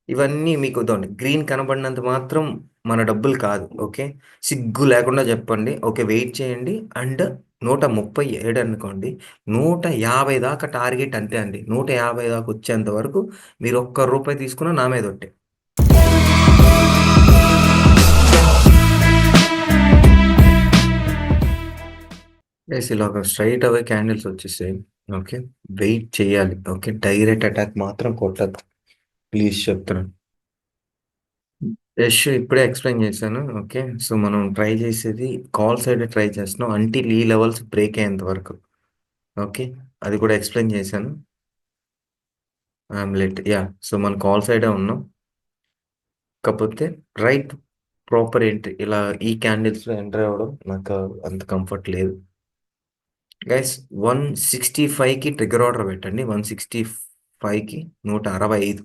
ఇవన్నీ మీకు ఇదండి గ్రీన్ కనబడినంత మాత్రం మన డబ్బులు కాదు. ఓకే. సిగ్గు లేకుండా చెప్పండి. ఓకే. వెయిట్ చేయండి. అండ్ 137 అనుకోండి. 150 దాకా టార్గెట్ అంతే అండి. 150 దాకా వచ్చేంత వరకు మీరు ఒక్క రూపాయి తీసుకున్నా నా మీద ఒట్టే. యెస్. ఇలాగ స్ట్రెయిట్ అవే క్యాండిల్స్ వచ్చేసాయి. ఓకే. వెయిట్ చేయాలి. ఓకే. డైరెక్ట్ అటాక్ మాత్రం కొట్టొద్దు. ప్లీజ్ చెప్తున్నాను. యష్ ఇప్పుడే ఎక్స్‌ప్లెయిన్ చేశాను. ఓకే. సో, మనం ట్రై చేసేది కాల్ సైడే ట్రై చేస్తున్నాం. అంటిల్ ఈ లెవెల్స్ బ్రేక్ అయ్యేంత వరకు. ఓకే. అది కూడా ఎక్స్‌ప్లెయిన్ చేశాను. Omelette yeah! సో, మనం కాల్ సైడే ఉన్నాం. కాపోతే రైట్ ప్రాపర్ ఎంట్రీ ఇలా ఈ క్యాండిల్స్‌లో ఎంటర్ అవ్వడం నాకు అంత కంఫర్ట్ లేదు. గైస్ 165కి ట్రిగ్గర్ ఆర్డర్ పెట్టండి. 165కి 165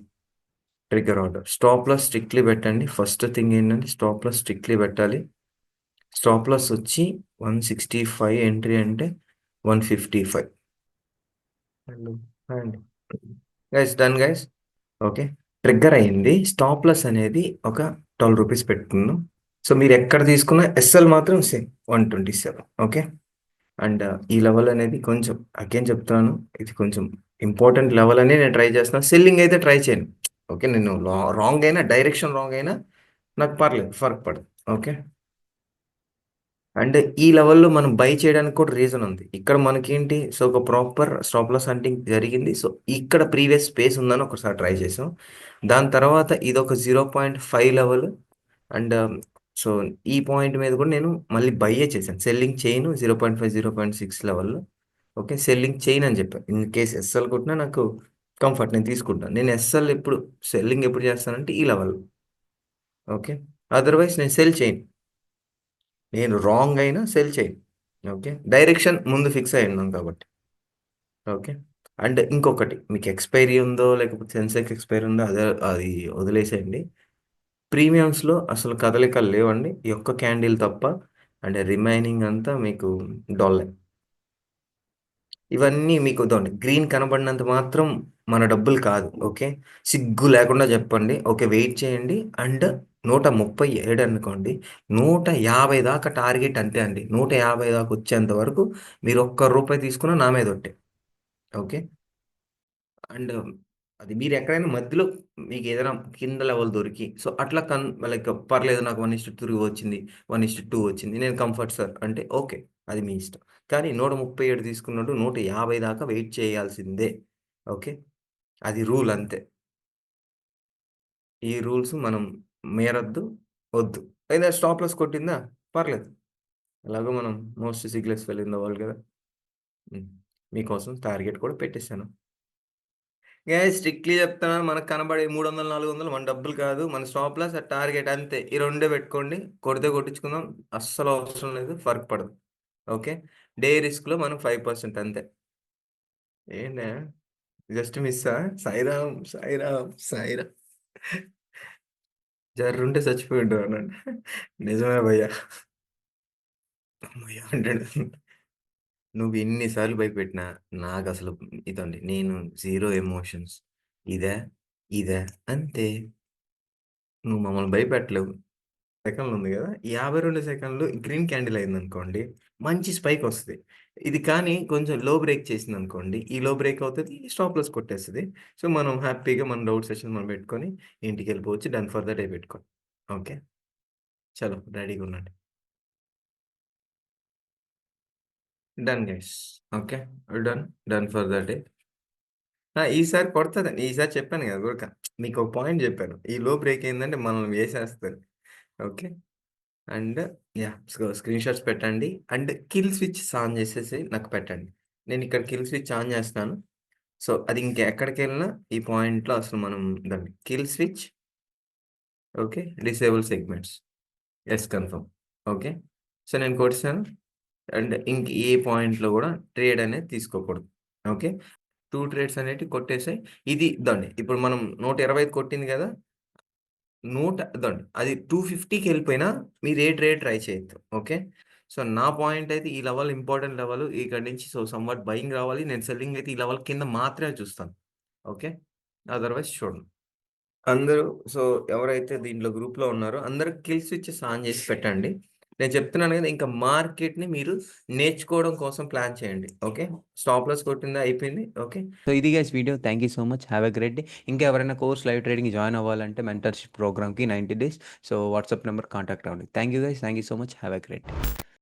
trigger order. Stop loss strictly పెట్టండి. ఫస్ట్ థింగ్ ఏంటంటే స్టాప్ లాస్ స్ట్రిక్ట్‌లీ పెట్టాలి. స్టాప్ లాస్ వచ్చి 165 ఎంట్రీ అంటే 155. And and guys done guys. Okay. Trigger అయింది. స్టాప్ లాస్ అనేది ఒక ₹12 పెట్టుకుందాం. సో, మీరు ఎక్కడ తీసుకున్న ఎస్ఎల్ మాత్రం సేమ్ 127. ఓకే. అండ్ ఈ లెవెల్ అనేది కొంచెం అగైన్ చెప్తున్నాను. ఇది కొంచెం ఇంపార్టెంట్ లెవెల్ అని నేను ట్రై చేస్తున్నాను. సెల్లింగ్ అయితే ట్రై చేయను. ఓకే. నేను రాంగ్ అయినా డైరెక్షన్ రాంగ్ అయినా నాకు పర్లేదు. ఫరక్ పడదు. ఓకే. అండ్ ఈ లెవెల్‌లో మనం బై చేయడానికి కూడా రీజన్ ఉంది. ఇక్కడ మనకేంటి సో, ఒక ప్రాపర్ స్టాప్ లాస్ హంటింగ్ జరిగింది. సో, ఇక్కడ ప్రీవియస్ స్పేస్ ఉందని ఒకసారి ట్రై చేసాం. దాని తర్వాత ఇదొక 0.5 లెవెల్ అండ్ సో, ఈ పాయింట్ మీద కూడా నేను మళ్ళీ బయ్యే చేశాను. సెల్లింగ్ చేయను 0.5, 0.6 లెవెల్‌లో. ఓకే. సెల్లింగ్ చేయనని చెప్పా. ఇన్ కేస్ ఎస్ఎల్ కొట్టినా నాకు కంఫర్ట్ నేను తీసుకుంటాను. నేను ఎస్ఎల్ ఎప్పుడు సెల్లింగ్ ఎప్పుడు చేస్తానంటే ఈ లెవెల్‌లో. ఓకే. అదర్‌వైస్ నేను సెల్ చేయను. నేను రాంగ్ అయినా సెల్ చేయను. ఓకే. డైరెక్షన్ ముందు ఫిక్స్ అయ్యి ఉన్నాం కాబట్టి. ఓకే. అండ్ ఇంకొకటి మీకు ఎక్స్‌పైరీ ఉందో లేకపోతే సెన్సెక్స్ ఎక్స్‌పైరీ ఉందో అది వదిలేసేయండి. ప్రీమియమ్స్‌లో అసలు కదలికలు లేవండి. ఈ ఒక్క క్యాండిల్ తప్ప. అండ్ రిమైనింగ్ అంతా మీకు డొల్లే. ఇవన్నీ మీకు ఇదండి గ్రీన్ కనబడినంత మాత్రం మన డబ్బులు కాదు. ఓకే. సిగ్గు లేకుండా చెప్పండి. ఓకే. వెయిట్ చేయండి. అండ్ 137 అనుకోండి. 150 దాకా టార్గెట్ అంతే అండి. 150 దాకా వచ్చేంత వరకు మీరు ఒక్క రూపాయి తీసుకున్నా నా మీద ఒట్టే. ఓకే. అండ్ అది మీరెక్కడైనా మధ్యలో మీకేదైనా కింద లెవెల్ దొరికి సో, అట్లా లైక్ పర్లేదు నాకు 1:3 వచ్చింది. 1:2 వచ్చింది. నేను కంఫర్ట్ సార్ అంటే ఓకే. అది మీ ఇష్టం. కానీ 137 తీసుకున్నోడు 150 దాకా వెయిట్ చేయాల్సిందే. ఓకే. అది రూల్ అంతే. ఈ రూల్స్ మనం మీరొద్దు, వద్దు. అయినా స్టాప్ లాస్ కొట్టిందా? పర్లేదు. ఎలాగో మనం most useless fellow in the world గదా! హ్మ్. మీకోసం టార్గెట్ కూడా పెట్టేసాను. స్ట్రిక్ట్‌లీ చెప్తున్నాను. మనకు కనబడే 300, 400 మన డబ్బులు కాదు. మన స్టాప్ లాస్, టార్గెట్ అంతే. ఈ రెండే పెట్టుకోండి. కొడితే కొట్టించుకుందాం. అస్సలు అవసరం లేదు. ఫరక్ పడదు. ఓకే. డే రిస్క్‌లో మనం 5% అంతే. ఏంటే జస్ట్ మిస్సా? సాయిరామ్, సాయిరామ్, సాయిరామ్. జర్రుంటే చచ్చిపోయుండేవాడినండి. నిజమే భయ్యా! హమ్మయ్య! అంటాడు. నువ్వు ఎన్ని సార్లు భయపెట్టినా నాకసలు ఇదండి. నేను జీరో ఎమోషన్స్. ఇదా? ఇదా? అంతే. నువ్వు మమ్మల్ని భయపెట్టలేవు. సెకన్లు ఉంది గదా! 52 సెకన్లు గ్రీన్ క్యాండిల్ అయిందనుకోండి, మంచి స్పైక్ ఒస్తది. ఇది కానీ కొంచెం లో బ్రేక్ చేసిందనుకోండి, ఈ లో బ్రేక్ అవుతది, స్టాప్ లాస్ కొట్టేస్తది. సో, మనం హ్యాపీగా మన డౌట్ సెషన్ మనం పెట్టుకొని ఇంటికెళ్ళిపోవచ్చు. డన్ ఫర్ ద డే పెట్టుకొని. ఓకే. చలో రెడీగుండండి. Done guys. Okay. Done. Done for the day. ఈసారి కొడతదండి. ఈసారి చెప్పాను గదా! ఊరక మీకొక పాయింట్ జెప్పాను. ఈ లో బ్రేక్ అయిందంటే మనల్ని వేసేస్తది. Okay. And yeah! Screenshots పెట్టండి. అండ్ కిల్ స్విచ్ ఆన్ చేసేసి నాకు పెట్టండి. నేనిక్కడ కిల్ స్విచ్ ఆన్ చేస్తాను. సో, అది ఇంకెక్కడికెళ్ళినా ఈ పాయింట్‌లో అసలు మనం దాన్ని kill switch okay. Disable segments. Yes confirm. Okay. So, నేను కొట్టేసాను. అండ్ ఇంక ఏ పాయింట్‌లో గూడా ట్రేడ్ అనేది తీసుకోకూడదు. ఓకే. 2 ట్రేడ్స్ అనేటివి కొట్టేసాయి. ఇది ఇదండి. ఇప్పుడు మనం 125 కొట్టింది గదా! అది 250కెళ్ళిపోయినా మీరు ఏ ట్రేడ్ ట్రై చేయొద్దు. ఓకే. సో, నా పాయింట్ అయితే ఈ లెవెల్ ఇంపార్టెంట్ లెవెల్. ఇక్కడి నుంచి సో, సమ్‌వాట్ బయింగ్ రావాలి. నేను సెల్లింగ్ అయితే ఈ లెవెల్ కింద మాత్రమే చూస్తాను. ఓకే. అదర్‌వైస్ చూడను. అందరూ సో ఎవరైతే దీంట్లో గ్రూప్‌లో ఉన్నారో అందరూ కిల్ స్విచెస్ ఆన్ చేసి పెట్టండి. నేను చెప్తున్నాను కదా! ఇంకా మార్కెట్‌ని మీరు నేర్చుకోవడం కోసం ప్లాన్ చేయండి. ఓకే. స్టాప్ లాస్ కొట్టిందా అయిపోయింది. ఓకే. సో ఇది guys video. Thank you so much. Have a great day. ఇంకా ఎవరైనా కోర్స్ లైవ్ ట్రేడింగ్ జాయిన్ అవ్వాలంటే మెంటర్షిప్ ప్రోగ్రామ్కి 90 days. So WhatsApp number contact అవ్వండి. Thank you guys. Thank you so much. Have a great day.